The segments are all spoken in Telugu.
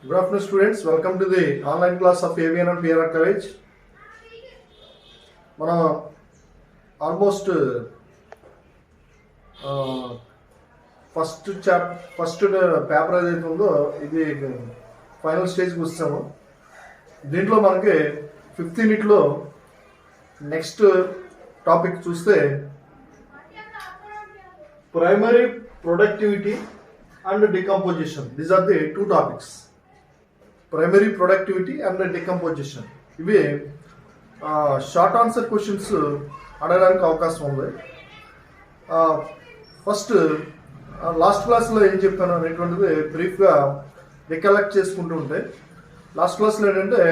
Good afternoon, students. Welcome to the online class of AVN and PRR College. మనం ఆల్మోస్ట్ ఫస్ట్ పేపర్ ఏదైతే ఉందో ఇది ఫైనల్ స్టేజ్కి వస్తాము. దీంట్లో మనకి 5th యూనిట్లో నెక్స్ట్ టాపిక్ చూస్తే primary productivity and decomposition. These are the 2 topics. Primary productivity and decomposition ఇవి షార్ట్ ఆన్సర్ క్వశ్చన్స్ అడగడానికి అవకాశం ఉంది. ఫస్ట్ లాస్ట్ క్లాస్లో ఏం చెప్పాను అనేటువంటిది బ్రీఫ్గా రికలెక్ట్ చేసుకుంటూ ఉంటే, లాస్ట్ క్లాస్లో ఏంటంటే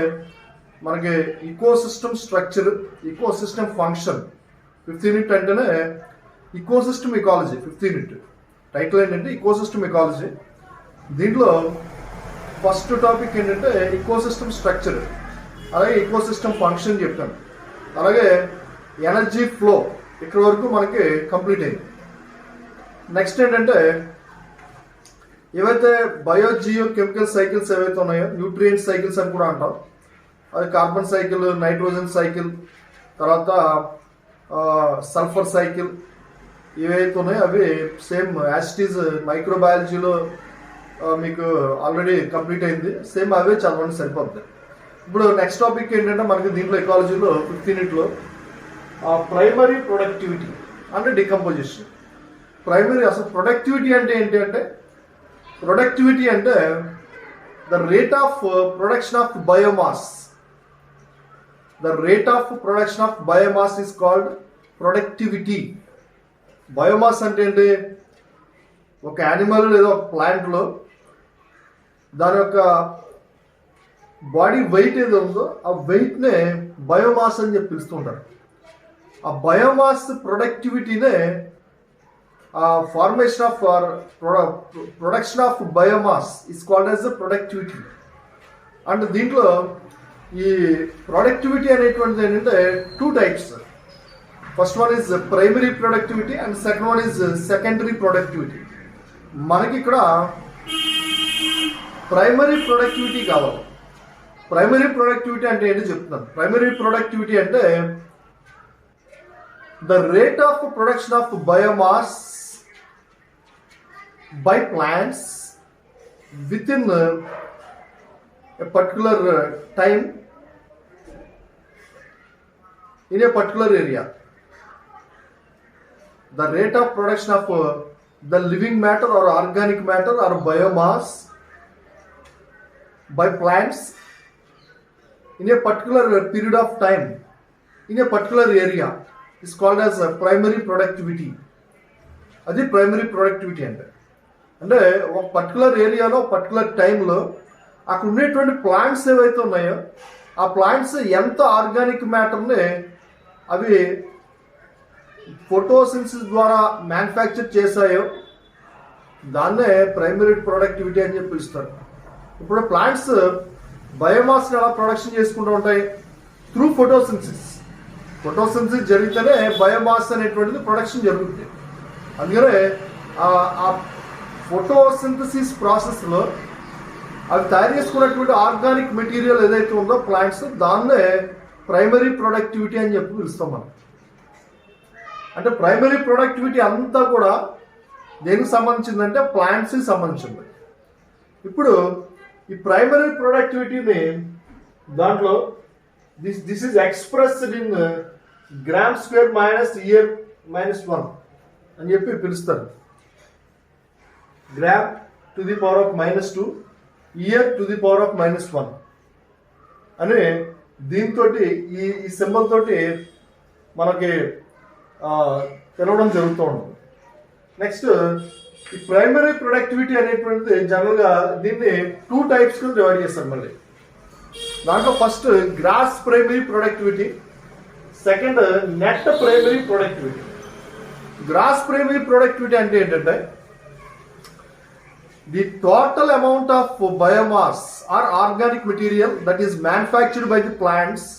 మనకి ecosystem structure, ecosystem function 5th unit అంటేనే ecosystem ecology. 5th unit title ఏంటంటే ఈకోసిస్టమ్ ఇకాలజీ. దీంట్లో ఫస్ట్ టాపిక్ ఏంటంటే ఈకోసిస్టమ్ స్ట్రక్చర్, అలాగే ఈకోసిస్టమ్ ఫంక్షన్ చెప్పాను. అలాగే ఎనర్జీ ఫ్లో ఇక్కడ వరకు మనకి కంప్లీట్ అయింది. నెక్స్ట్ ఏంటంటే ఏవైతే బయోజియో కెమికల్ సైకిల్స్ ఏవైతే ఉన్నాయో, న్యూట్రియంట్ సైకిల్స్ అని కూడా అంటాం. అది కార్బన్ సైకిల్, నైట్రోజన్ సైకిల్, తర్వాత సల్ఫర్ సైకిల్, ఏవైతే ఉన్నాయో అవి సేమ్ యాసిటీస్ మైక్రోబయాలజీలో మీకు ఆల్రెడీ కంప్లీట్ అయింది. సేమ్ అవే చదవండి సరిపోతుంది. ఇప్పుడు నెక్స్ట్ టాపిక్ ఏంటంటే మనకి దీంట్లో ఎకాలజీలో 5th యూనిట్లో ప్రైమరీ ప్రొడక్టివిటీ అంటే డికంపోజిషన్. ప్రైమరీ అసలు ప్రొడక్టివిటీ అంటే ఏంటి అంటే, ప్రొడక్టివిటీ అంటే the rate of production of biomass. The rate of production of biomass is called productivity. Biomass అంటే ఏంటి? ఒక యానిమల్ లేదా ఒక ప్లాంట్లో దాని యొక్క బాడీ వెయిట్ ఏదో ఉందో ఆ వెయిట్నే బయోమాస్ అని చెప్పి పిలుస్తుంటారు. ఆ బయోమాస్ ప్రొడక్టివిటీనే formation of production of biomass is called as productivity. And దీంట్లో ఈ ప్రొడక్టివిటీ అనేటువంటిది ఏంటంటే 2 types. First one is primary productivity and second one is secondary productivity. మనకి ఇక్కడ ప్రైమరీ ప్రొడక్టివిటీ కావాలి. ప్రైమరీ ప్రొడక్టివిటీ అంటే ఏంటి చెప్తున్నాను. ప్రైమరీ ప్రొడక్టివిటీ అంటే the rate of production of biomass by plants within a particular time in a particular area. The rate of production of the living matter or organic matter or biomass by plants in a particular period of time in a particular area is called as primary productivity. అది ప్రైమరీ ప్రొడక్టివిటీ అంటే ఒక పర్టికులర్ ఏరియాలో పర్టికులర్ టైంలో అక్కడ ఉండేటువంటి ప్లాంట్స్ ఏవైతే ఉన్నాయో ఆ ప్లాంట్స్ ఎంత ఆర్గానిక్ మ్యాటర్ని అవి ఫోటోసింథసిస్ ద్వారా మ్యానుఫ్యాక్చర్ చేశాయో దాన్నే ప్రైమరీ ప్రొడక్టివిటీ అని చెప్పి పిలుస్తారు. ఇప్పుడు ప్లాంట్స్ బయోమాస్ని ఎలా ప్రొడక్షన్ చేసుకుంటూ ఉంటాయి? Through photosynthesis. ఫోటోసింథసిస్ జరిగితేనే బయోమాస్ అనేటువంటిది ప్రొడక్షన్ జరుగుతుంది. అందుకనే ఆ ఫోటోసింథసిస్ ప్రాసెస్లో అవి తయారు చేసుకున్నటువంటి ఆర్గానిక్ మెటీరియల్ ఏదైతే ఉందో ప్లాంట్స్, దాన్నే ప్రైమరీ ప్రొడక్టివిటీ అని చెప్పి పిలుస్తాం మనం. అంటే ప్రైమరీ ప్రొడక్టివిటీ అంతా కూడా దేనికి సంబంధించిందంటే ప్లాంట్స్కి సంబంధించింది. ఇప్పుడు ఈ ప్రైమరీ ప్రొడక్టివిటీని దాంట్లో this is expressed in gram square minus year -1 అని చెప్పి పిలుస్తారు. Gram to the power of -2, year to the power of -1 అని దీంతో ఈ సింబల్ తోటి మనకి తెలవడం జరుగుతూ ఉంటుంది. నెక్స్ట్ ఈ ప్రైమరీ ప్రొడక్టివిటీ అనేటువంటిది జనరల్గా దీన్ని 2 టైప్స్ కింద డివైడ్ చేస్తారు. మళ్ళీ దాంట్లో first gross primary productivity, second net primary productivity. Gross primary productivity అంటే ఏంటంటే the total amount of biomass or organic material that is manufactured by the plants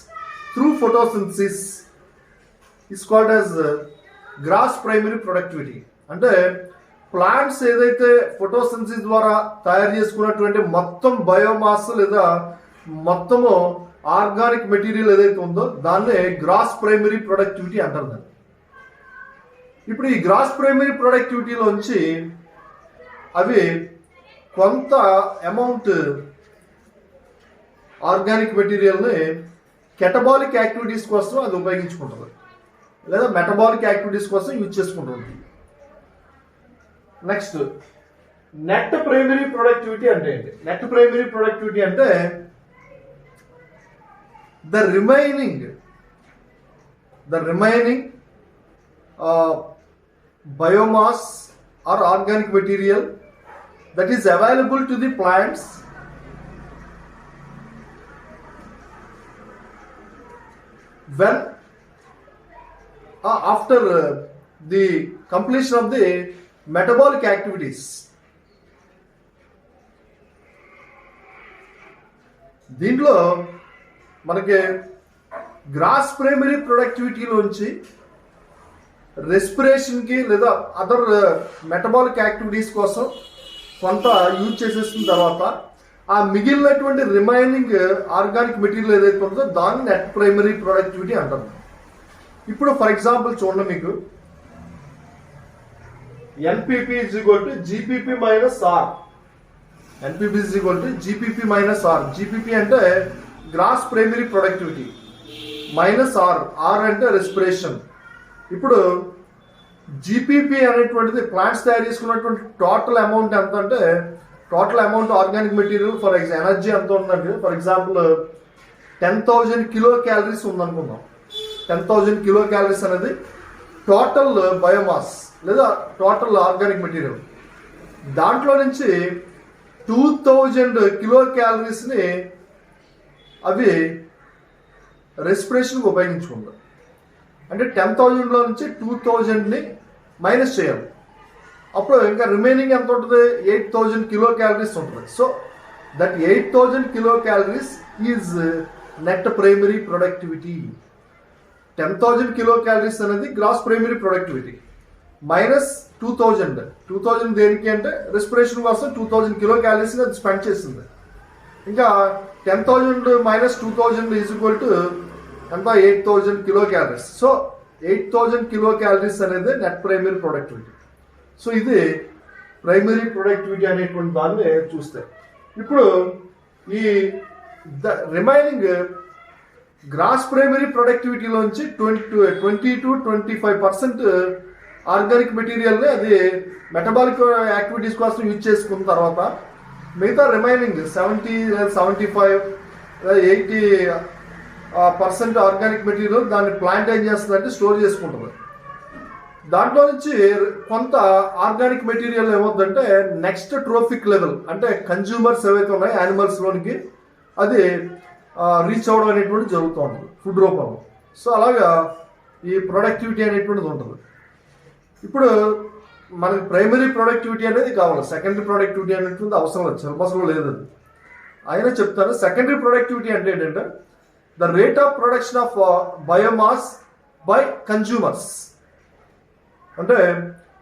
through photosynthesis is called as gross primary productivity. అంటే ప్లాంట్స్ ఏదైతే ఫోటోసింథసిస్ ద్వారా తయారు చేసుకున్నటువంటి మొత్తం బయోమాస్ లేదా మొత్తము ఆర్గానిక్ మెటీరియల్ ఏదైతే ఉందో దాన్నే గ్రాస్ ప్రైమరీ ప్రొడక్టివిటీ అంటారు దాన్ని. ఇప్పుడు ఈ గ్రాస్ ప్రైమరీ ప్రొడక్టివిటీలోంచి అవి కొంత అమౌంట్ ఆర్గానిక్ మెటీరియల్ని కెటబాలిక్ యాక్టివిటీస్ కోసం అది ఉపయోగించుకుంటుంది లేదా మెటబాలిక్ యాక్టివిటీస్ కోసం యూజ్ చేసుకుంటుంది. నెక్స్ట్ నెట్ ప్రైమరీ ప్రొడక్టివిటీ అంటే ఏంటి? నెట్ ప్రైమరీ ప్రొడక్టివిటీ అంటే the remaining biomass or organic material that is available to the plants when after the completion of the metabolic activities. దీంట్లో మనకి గ్రాస్ ప్రైమరీ ప్రొడక్టివిటీలోంచి రెస్పిరేషన్కి లేదా అదర్ మెటబాలిక్ యాక్టివిటీస్ కోసం కొంత యూజ్ చేసేసిన తర్వాత ఆ మిగిలినటువంటి రిమైనింగ్ ఆర్గానిక్ మెటీరియల్ ఏదైతే ఉందో దాన్ని నెట్ ప్రైమరీ ప్రొడక్టివిటీ అంటారు. ఇప్పుడు ఫర్ ఎగ్జాంపుల్ చూడండి, మీకు NPP is equal to GPP minus R. NPP is equal to GPP minus R. GPP అంటే gross primary productivity minus R. R అంటే రెస్పిరేషన్. ఇప్పుడు జిపిపి అనేటువంటిది ప్లాంట్స్ తయారు చేసుకున్నటువంటి టోటల్ అమౌంట్ ఎంత అంటే total amount organic material for energy ఎంత ఉందంటే ఫర్ ఎగ్జాంపుల్ 10,000 కిలో క్యాలరీస్ ఉందనుకుందాం. 10,000 కిలో క్యాలరీస్ అనేది టోటల్ బయోమాస్ లేదా టోటల్ ఆర్గానిక్ మెటీరియల్. దాంట్లో నుంచి 2,000 కిలో క్యాలరీస్ని అవి రెస్పిరేషన్కి ఉపయోగించుకుంటారు. అంటే 10,000లో నుంచి 2,000ని మైనస్ చేయాలి. అప్పుడు ఇంకా రిమైనింగ్ ఎంత ఉంటుంది? 8,000 కిలో క్యాలరీస్ ఉంటుంది. So that 8,000 kilo calories is net primary productivity. 10,000 kilo calories అనేది గ్రాస్ ప్రైమరీ ప్రొడక్టివిటీ మైనస్ 2,000 దేనికి అంటే రెస్పిరేషన్ కోసం 2,000 కిలో క్యాలరీస్ అది స్పెండ్ చేసింది. ఇంకా 10,000 మైనస్ 2,000 ఈజ్ ఈక్వల్ టు ఎంత? 8,000 kilo calories. So 8,000 kilo calories అనేది నెట్ ప్రైమరీ ప్రొడక్టివిటీ. సో ఇది ప్రైమరీ ప్రొడక్టివిటీ అనేటువంటి దాన్ని చూస్తే ఇప్పుడు ఈ రిమైనింగ్ గ్రాస్ ప్రైమరీ ప్రొడక్టివిటీలోంచి 20 to 25% ఆర్గానిక్ మెటీరియల్ని అది మెటబాలిక్ యాక్టివిటీస్ కోసం యూజ్ చేసుకున్న తర్వాత మిగతా రిమైనింగ్ 70 లేదా 75 లేదా 80% ఆర్గానిక్ మెటీరియల్ దాన్ని ప్లాంట్ ఏం చేస్తుందంటే స్టోర్ చేసుకుంటుంది. దాంట్లో నుంచి కొంత ఆర్గానిక్ మెటీరియల్ ఏమవుతుందంటే నెక్స్ట్ ట్రోఫిక్ లెవెల్ అంటే కన్జ్యూమర్స్ ఏవైతే ఉన్నాయో యానిమల్స్లోనికి అది రీచ్ అవ్వడం అనేటువంటి జరుగుతూ ఉంటుంది ఫుడ్ రూపంలో. సో అలాగా ఈ ప్రొడక్టివిటీ అనేటువంటిది ఉంటుంది. ఇప్పుడు మనకి ప్రైమరీ ప్రొడక్టివిటీ అనేది కావాలి, సెకండరీ ప్రొడక్టివిటీ అనేటువంటి అవసరం లేదు, సిలబస్లో లేదు అది. అయినా చెప్తాను. సెకండరీ ప్రొడక్టివిటీ అంటే ఏంటంటే the rate of production of biomass by consumers. అంటే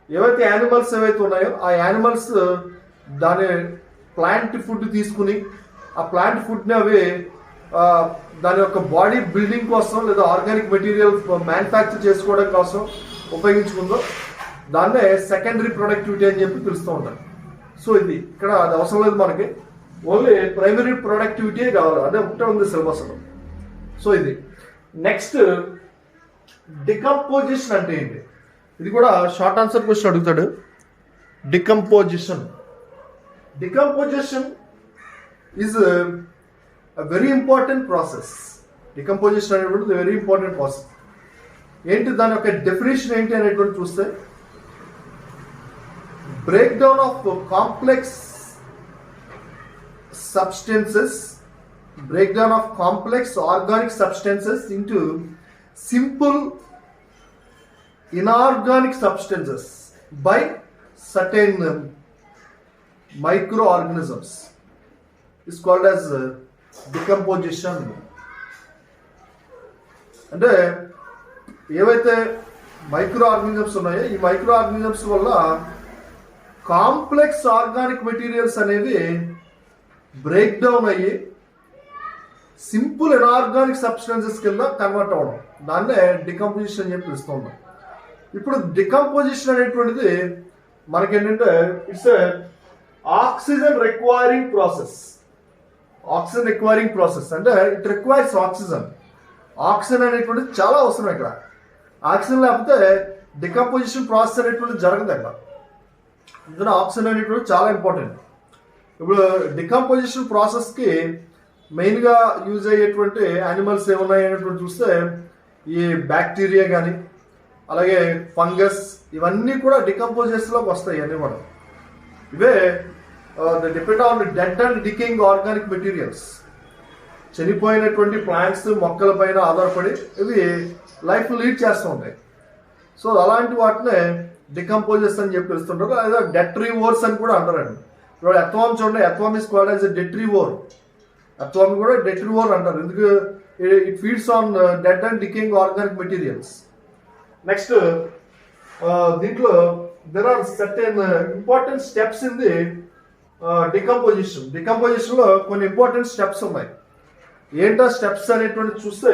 ఏవైతే యానిమల్స్ ఏవైతే ఉన్నాయో ఆ యానిమల్స్ దాని ప్లాంట్ ఫుడ్ తీసుకుని ఆ ప్లాంట్ ఫుడ్ని అవి దాని యొక్క బాడీ బిల్డింగ్ కోసం లేదా ఆర్గానిక్ మెటీరియల్ మ్యానుఫ్యాక్చర్ చేసుకోవడం కోసం ఉపయోగించుకుందో దాన్నే సెకండరీ ప్రొడక్టివిటీ అని చెప్పి పిలుస్తూ ఉంటారు. సో ఇది ఇక్కడ అది అవసరం లేదు మనకి, ఓన్లీ ప్రైమరీ ప్రొడక్టివిటీ కావాలి, అదే ఒకటే ఉంది సిలబస్లో. సో ఇది నెక్స్ట్ డికంపోజిషన్ అంటే ఏంటి? ఇది కూడా షార్ట్ ఆన్సర్ క్వశ్చన్ అడుగుతాడు. Decomposition is a very important process. Decomposition అనేటువంటిది వెరీ ఇంపార్టెంట్ ప్రాసెస్. ఏంటి దాని యొక్క డెఫినేషన్ ఏంటి అనేటువంటి చూస్తే break down of complex organic substances into simple inorganic substances by certain microorganisms is called as decomposition. అంటే ఏవైతే మైక్రో ఆర్గానిజమ్స్ ఉన్నాయో ఈ మైక్రో ఆర్గానిజమ్స్ వల్ల కాంప్లెక్స్ ఆర్గానిక్ మెటీరియల్స్ అనేవి బ్రేక్ డౌన్ అయ్యి సింపుల్ ఇన్ఆర్గానిక్ సబ్స్టెన్సెస్ కింద కన్వర్ట్ అవ్వడం, దాన్నే డికంపోజిషన్ అని చెప్పి పిలుస్తున్నాం. ఇప్పుడు డికంపోజిషన్ అనేటువంటిది మనకేంటంటే it's oxygen requiring process. Oxygen requiring process అంటే ఇట్ రిక్వైర్స్ ఆక్సిజన్. ఆక్సిజన్ అనేటువంటిది చాలా అవసరం ఇక్కడ. ఆక్సిజన్ లేకపోతే డికంపోజిషన్ ప్రాసెస్ అనేటువంటిది జరగదు అక్కడ. ఇందులో ఆక్సిజన్ అనేటువంటి చాలా ఇంపార్టెంట్. ఇప్పుడు డికంపోజిషన్ ప్రాసెస్కి మెయిన్గా యూజ్ అయ్యేటువంటి యానిమల్స్ ఏమున్నాయి అనేటువంటి చూస్తే ఈ బ్యాక్టీరియా కానీ అలాగే ఫంగస్ ఇవన్నీ కూడా డికంపోజెస్లోకి వస్తాయి. అన్నీ కూడా ఇవే depend on dead and decaying organic materials. చనిపోయినటువంటి ప్లాంట్స్ మొక్కల పైన ఆధారపడి ఇవి లైఫ్ లీడ్ చేస్తూ ఉంటాయి. సో అలాంటి వాటినే డికంపోజెస్ అని చెప్పి పిలుస్తుంటారు. లేదా డెట్రివోర్స్ అని కూడా అంటారండి. ఇప్పుడు ఎత్వామ్ చూడండి, earthworm is called as a detritivore. Earthworm కూడా డెట్రివోర్ అంటారు, ఎందుకు it feeds on dead and decaying organic materials. Next దీంట్లో there are certain important steps in the decomposition. డికంపోజిషన్లో కొన్ని ఇంపార్టెంట్ స్టెప్స్ ఉన్నాయి. ఏంటో స్టెప్స్ అనేటువంటి చూస్తే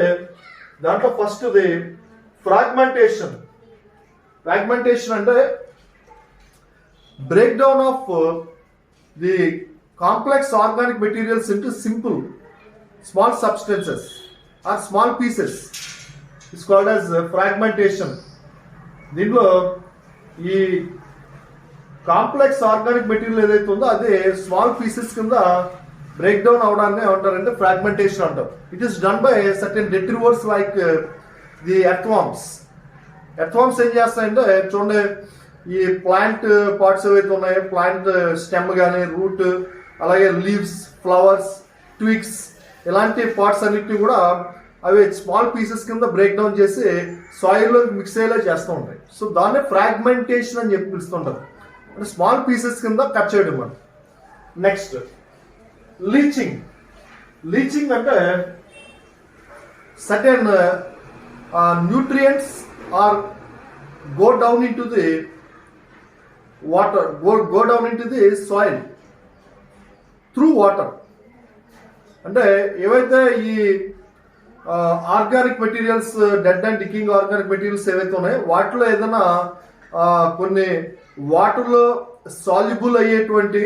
దాంట్లో ఫస్ట్ ది ఫ్రాగ్మెంటేషన్. ఫ్రాగ్మెంటేషన్ అంటే break down of the complex organic materials into simple small substances or small pieces it's called as fragmentation. దీంట్లో ఈ కాంప్లెక్స్ ఆర్గానిక్ మెటీరియల్ ఏదైతే ఉందో అది స్మాల్ పీసెస్ కింద బ్రేక్ డౌన్ అవడాన్ని ఏమంటారంటే ఫ్రాగ్మెంటేషన్ అంటారు. It is done by certain detritivores like the earthworms. Earthworms ఏం చేస్తాయంటే చూడండి, ఈ ప్లాంట్ పార్ట్స్ ఏవైతే ఉన్నాయో, ప్లాంట్ స్టెమ్ కానీ రూట్ అలాగే లీవ్స్, ఫ్లవర్స్, ట్విగ్స్ ఇలాంటి పార్ట్స్ అన్నిటిని కూడా అవి స్మాల్ పీసెస్ కింద బ్రేక్ డౌన్ చేసి సాయిల్లో మిక్స్ అయ్యేలా చేస్తూ ఉంటాయి. సో దాన్నే ఫ్రాగ్మెంటేషన్ అని చెప్పి పిలుస్తుంటారు, అంటే స్మాల్ పీసెస్ కింద కట్ చేయడం మనం. Next leaching. లీచింగ్ అంటే certain nutrients are go down into the water, go down into the soil through water. అంటే ఏవైతే ఈ organic materials, dead and decaying organic materials ఏవైతే ఉన్నాయో వాటిలో ఏదైనా కొన్ని వాటర్లో సాల్యుబుల్ అయ్యేటువంటి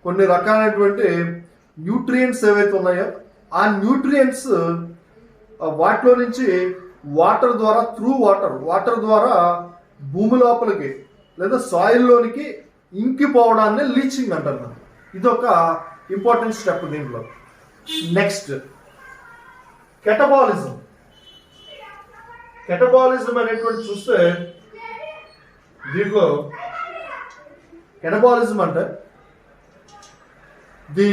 కొన్ని రకాలైనటువంటి న్యూట్రియంట్స్ ఏవైతే ఉన్నాయో ఆ న్యూట్రియంట్స్ వాటిలో నుంచి వాటర్ ద్వారా వాటర్ ద్వారా భూమి లోపలికి లేదా సాయిల్లోనికి ఇంకిపోవడాన్ని లీచింగ్ అంటారు. ఇది ఒక ఇంపార్టెంట్ స్టెప్ దీంట్లో. Next catabolism. కెటబాలిజం అనేటువంటి చూస్తే దీంట్లో కెటబాలిజం అంటే the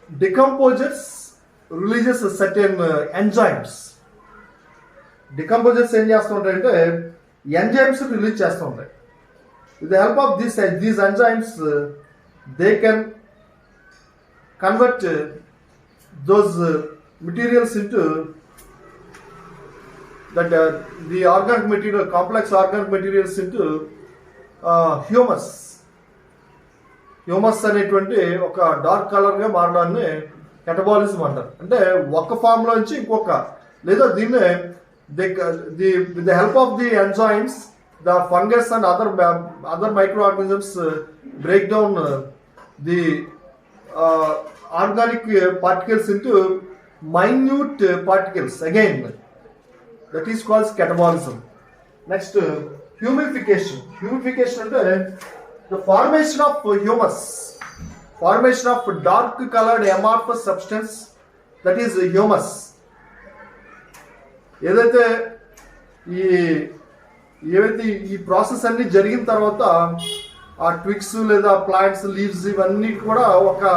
decomposers releases certain enzymes. Decomposers ఏం చేస్తూ ఉంటాయంటే ఎంజైమ్స్ రిలీజ్ చేస్తూ ఉంటాయి. With the help of these enzymes they can convert those materials into that the organic material, complex organic materials into humus. Humus అనేటువంటి ఒక డార్క్ కలర్గా మారడాన్ని కెటబాలిజం అంటారు. అంటే ఒక ఫామ్ లోంచి ఇంకొక, లేదా దీన్నే with the help of the enzymes the fungus and other micro organisms break down the organic particles into minute particles again, that is calls catabolism. Next humification. Humification అంటే the formation of humus, formation of dark colored amorphous substance, that is humus. ఏదైతే ఈ ప్రాసెస్ అన్ని జరిగిన తర్వాత ఆ ట్విగ్స్ లేదా ప్లాంట్స్ లీవ్స్ ఇవన్నీ కూడా ఒక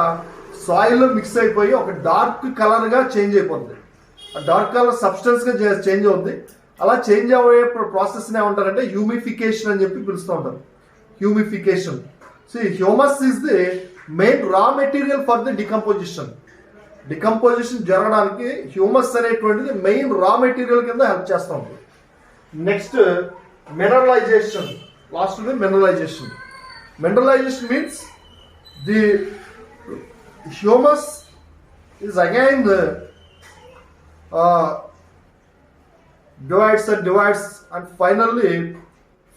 సాయిల్లో మిక్స్ అయిపోయి ఒక డార్క్ కలర్గా చేంజ్ అయిపోతుంది. ఆ డార్క్ కలర్ సబ్స్టెన్స్గా చేంజ్ అవుతుంది. అలా చేంజ్ అయ్యే ప్రాసెస్ని ఏమంటారంటే హ్యూమిఫికేషన్ అని చెప్పి పిలుస్తూ ఉంటారు. Humification. So humus is the main raw material for the decomposition. Decomposition జరగడానికి హ్యూమస్ అనేటువంటిది మెయిన్ రా మెటీరియల్ కింద హెల్ప్ చేస్తూ ఉంటుంది. Next mineralisation. Last mineralisation. Mineralisation means the humus is again divides and finally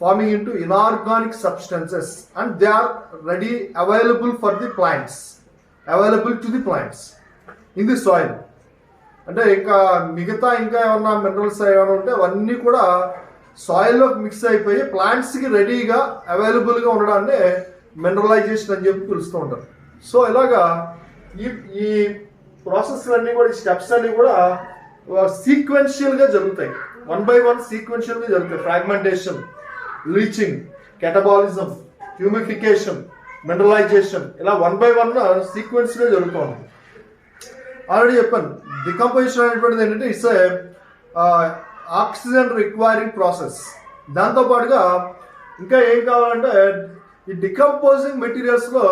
forming into inorganic substances, and they are ready available for the plants, available to the plants in the soil. అంటే ఇంకా మిగతా ఇంకా ఏమన్నా మినరల్స్ ఏమైనా ఉంటే అవన్నీ కూడా సాయిల్లో మిక్స్ అయిపోయి ప్లాంట్స్కి రెడీగా అవైలబుల్గా ఉండడాన్ని మినరలైజేషన్ అని చెప్పి పిలుస్తూ ఉంటారు. సో ఇలాగా ఈ ప్రాసెస్ అన్నీ కూడా, ఈ స్టెప్స్ అన్నీ కూడా సీక్వెన్షియల్గా జరుగుతాయి, 1 by 1 సీక్వెన్షియల్గా జరుగుతాయి. Fragmentation, leaching, catabolism, humification, mineralisation, ఇలా 1 by 1 సీక్వెన్స్గా జరుగుతూ ఉంటుంది. ఆల్రెడీ చెప్పాను, డికంపోజిషన్ అనేటువంటిది ఏంటంటే ఇట్స్ ఆక్సిజన్ రిక్వైరింగ్ ప్రాసెస్. దాంతోపాటుగా ఇంకా ఏం కావాలంటే ఈ డికంపోజింగ్ మెటీరియల్స్లో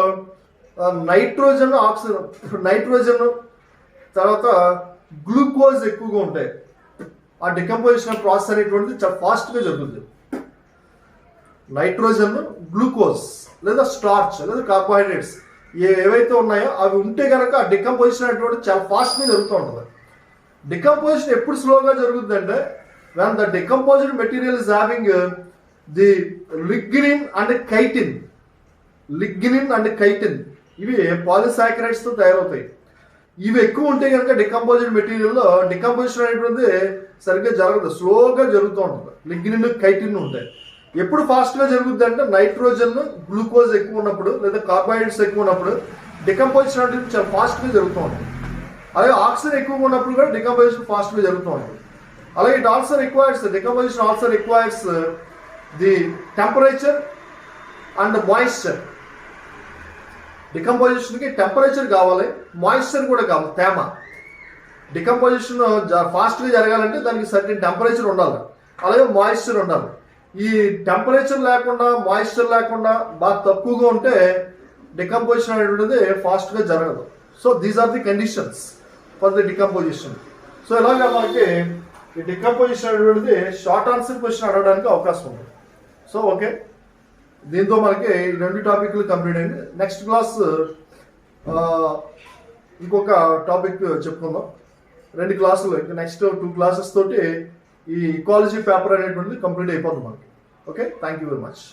నైట్రోజన్, నైట్రోజన్ తర్వాత గ్లూకోజ్ ఎక్కువగా ఉంటాయి. ఆ డికంపోజిషన్ ప్రాసెస్ అనేటువంటిది చాలా ఫాస్ట్గా జరుగుతుంది. నైట్రోజన్, గ్లూకోజ్ లేదా స్టార్చ్ లేదా కార్బోహైడ్రేట్స్ ఏవైతే ఉన్నాయో అవి ఉంటే కనుక ఆ డికంపోజిషన్ అనేటువంటి చాలా ఫాస్ట్గా జరుగుతూ ఉంటుంది. డికంపోజిషన్ ఎప్పుడు స్లోగా జరుగుతుంది అంటే when the decomposed material is having the lignin and chitin. Lignin and chitin ఇవి పాలిసాకరైడ్స్ తో తయారవుతాయి. ఇవి ఎక్కువ ఉంటే కనుక డికంపోజ్డ్ మెటీరియల్లో డికంపోజిషన్ అనేటువంటి సరిగ్గా జరగదు, స్లోగా జరుగుతూ ఉంటుంది. లిగ్నిన్, కైటిన్ ఉంటాయి. ఎప్పుడు ఫాస్ట్గా జరుగుతుంది అంటే నైట్రోజన్, గ్లూకోజ్ ఎక్కువ ఉన్నప్పుడు లేదా కార్బోహైడ్రేట్స్ ఎక్కువ ఉన్నప్పుడు డికంపోజిషన్ అనేది చాలా ఫాస్ట్గా జరుగుతూ ఉంటుంది. అలాగే ఆక్సిజన్ ఎక్కువగా ఉన్నప్పుడు కూడా డికంపోజిషన్ ఫాస్ట్గా జరుగుతూ ఉంటుంది. అలాగే it also requires, decomposition also requires the temperature and moisture. డికంపోజిషన్కి టెంపరేచర్ కావాలి, మాయిశ్చర్ కూడా కావాలి, తేమ. డికంపోజిషన్ ఫాస్ట్గా జరగాలంటే దానికి సర్టెన్ టెంపరేచర్ ఉండాలి, అలాగే మాయిశ్చర్ ఉండాలి. ఈ టెంపరేచర్ లేకుండా, మాయిశ్చర్ లేకుండా బాగా తక్కువగా ఉంటే డికంపోజిషన్ అనేటువంటిది ఫాస్ట్గా జరగదు. So these are the conditions for the decomposition. So ఇలాగా మనకి ఈ డికంపోజిషన్ అనేటువంటిది షార్ట్ ఆన్సర్ క్వశ్చన్ అడగడానికి అవకాశం ఉంది. సో ఓకే, దీంతో మనకి 2 టాపిక్లు కంప్లీట్ అయింది. నెక్స్ట్ క్లాస్ ఇంకొక టాపిక్ చెప్పుకుందాం. 2 క్లాసులు, ఇంకా నెక్స్ట్ 2 క్లాసెస్ తోటి ఈ ఇకాలజీ పేపర్ అనేటువంటిది కంప్లీట్ అయిపోతుంది మనకి. Okay, thank you very much.